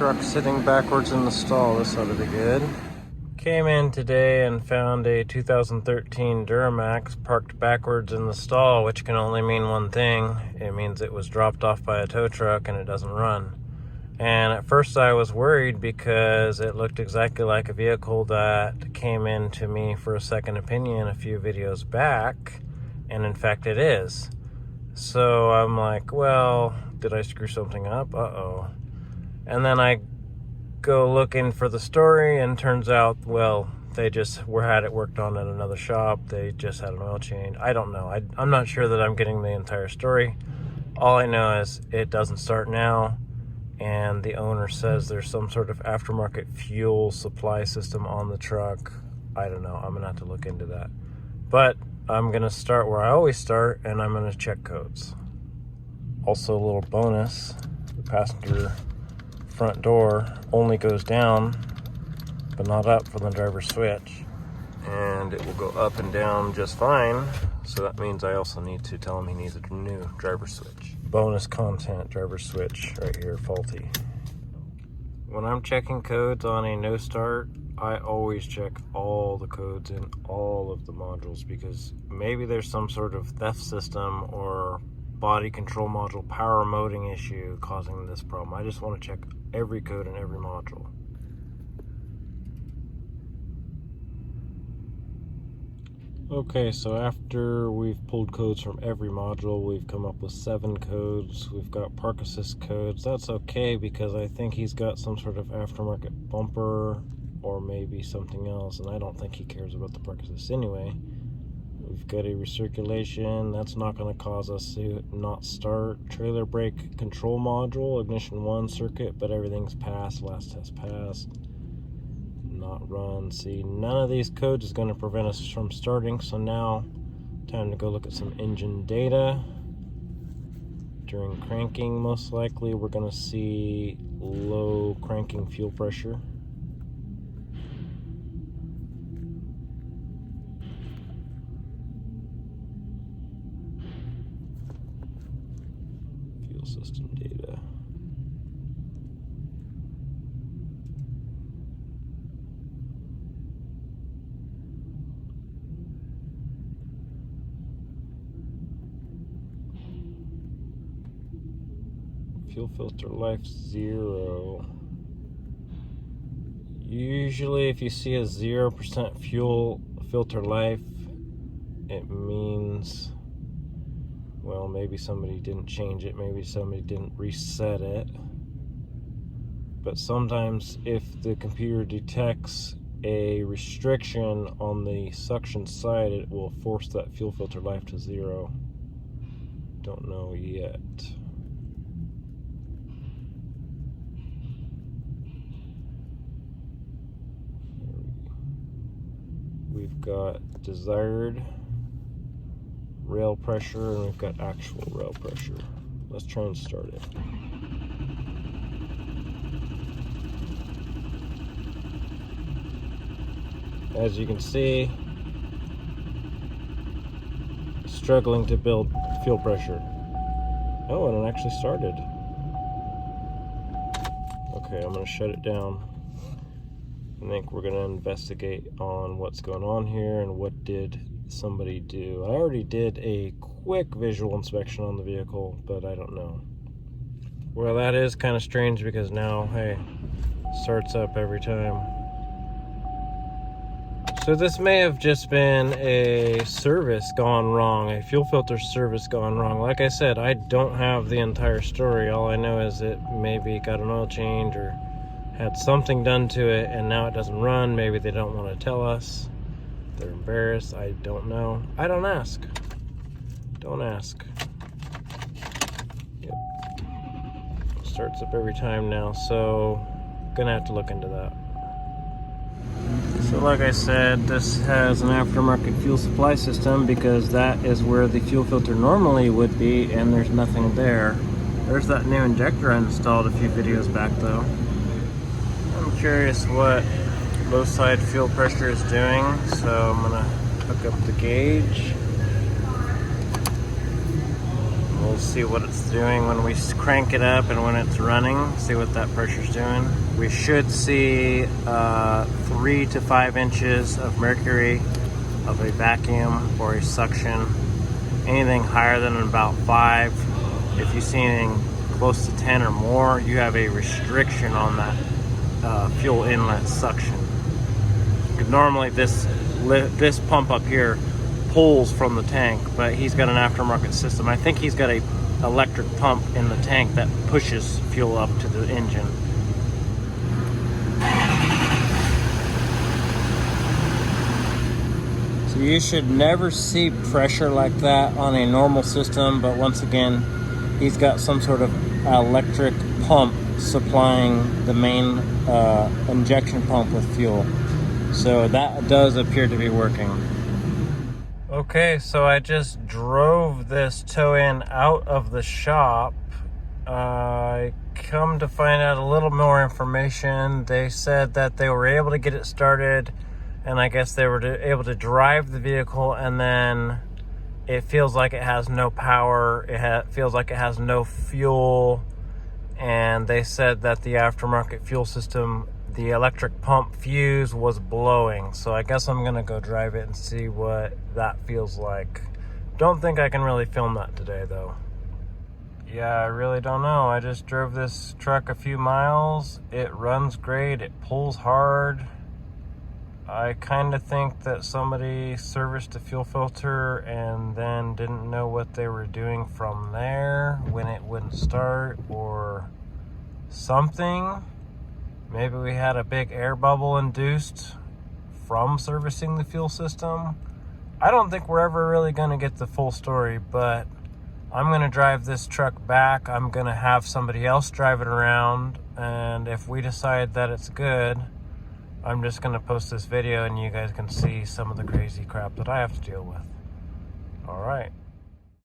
truck sitting backwards in the stall. This ought to be good. Came in today and found a 2013 Duramax parked backwards in the stall, which can only mean one thing. It means it was dropped off by a tow truck and it doesn't run. And at first I was worried because it looked exactly like a vehicle that came in to me for a second opinion a few videos back. And in fact it is. So I'm like, well, did I screw something up? Uh-oh. And then I go looking for the story, and turns out, well, they just had it worked on at another shop. They just had an oil change. I don't know. I'm not sure that I'm getting the entire story. All I know is it doesn't start now, and the owner says there's some sort of aftermarket fuel supply system on the truck. I don't know. I'm gonna have to look into that. But I'm gonna start where I always start, and I'm gonna check codes. Also, a little bonus: the passenger front door only goes down but not up for the driver's switch, and it will go up and down just fine. So that means I also need to tell him he needs a new driver's switch. Bonus content: driver's switch right here faulty. When I'm checking codes on a no start, I always check all the codes in all of the modules, because maybe there's some sort of theft system or body control module power moding issue causing this problem. I just want to check every code in every module. Okay, so after we've pulled codes from every module, we've come up with 7 codes. We've got park assist codes. That's okay, because I think he's got some sort of aftermarket bumper or maybe something else, and I don't think he cares about the park assist anyway. We've got a recirculation. That's not going to cause us to not start. Trailer brake control module, ignition 1 circuit, but everything's passed. Last test passed. Not run. See, none of these codes is going to prevent us from starting. So now, time to go look at some engine data. During cranking, most likely, we're going to see low cranking fuel pressure. System data. Fuel filter life 0. Usually if you see a 0% fuel filter life, it means, well, maybe somebody didn't change it, maybe somebody didn't reset it. But sometimes if the computer detects a restriction on the suction side, it will force that fuel filter life to 0. Don't know yet. We've got desired rail pressure, and we've got actual rail pressure. Let's try and start it. As you can see, struggling to build fuel pressure. Oh, and it actually started. Okay, I'm going to shut it down. I think we're going to investigate on what's going on here and what did somebody do. I already did a quick visual inspection on the vehicle, but I don't know. Well, that is kind of strange, because now, hey, starts up every time. So this may have just been a service gone wrong, a fuel filter service gone wrong. Like I said, I don't have the entire story. All I know is it maybe got an oil change or had something done to it, and now it doesn't run. Maybe they don't want to tell us. They're embarrassed. I don't know. I don't ask. Don't ask. Yep. Starts up every time now, so gonna have to look into that. So like I said, this has an aftermarket fuel supply system, because that is where the fuel filter normally would be, and there's nothing there. There's that new injector I installed a few videos back though. I'm curious what low side fuel pressure is doing, so I'm gonna hook up the gauge. We'll see what it's doing when we crank it up and when it's running, see what that pressure's doing. We should see 3 to 5 inches of mercury of a vacuum or a suction. Anything higher than about 5, if you see anything close to 10 or more, you have a restriction on that fuel inlet suction. Normally this pump up here pulls from the tank, but he's got an aftermarket system. I think he's got a electric pump in the tank that pushes fuel up to the engine. So you should never see pressure like that on a normal system, but once again, he's got some sort of electric pump supplying the main injection pump with fuel. So that does appear to be working. Okay, so I just drove this tow-in out of the shop. I come to find out a little more information. They said that they were able to get it started, and I guess they were able to drive the vehicle, and then it feels like it has no power. It feels like it has no fuel, and they said that the aftermarket fuel system, the electric pump fuse, was blowing. So I guess I'm gonna go drive it and see what that feels like. Don't think I can really film that today though. Yeah, I really don't know. I just drove this truck a few miles. It runs great, it pulls hard. I kind of think that somebody serviced the fuel filter and then didn't know what they were doing from there when it wouldn't start or something. Maybe we had a big air bubble induced from servicing the fuel system. I don't think we're ever really going to get the full story, but I'm going to drive this truck back. I'm going to have somebody else drive it around, and if we decide that it's good, I'm just going to post this video and you guys can see some of the crazy crap that I have to deal with. All right.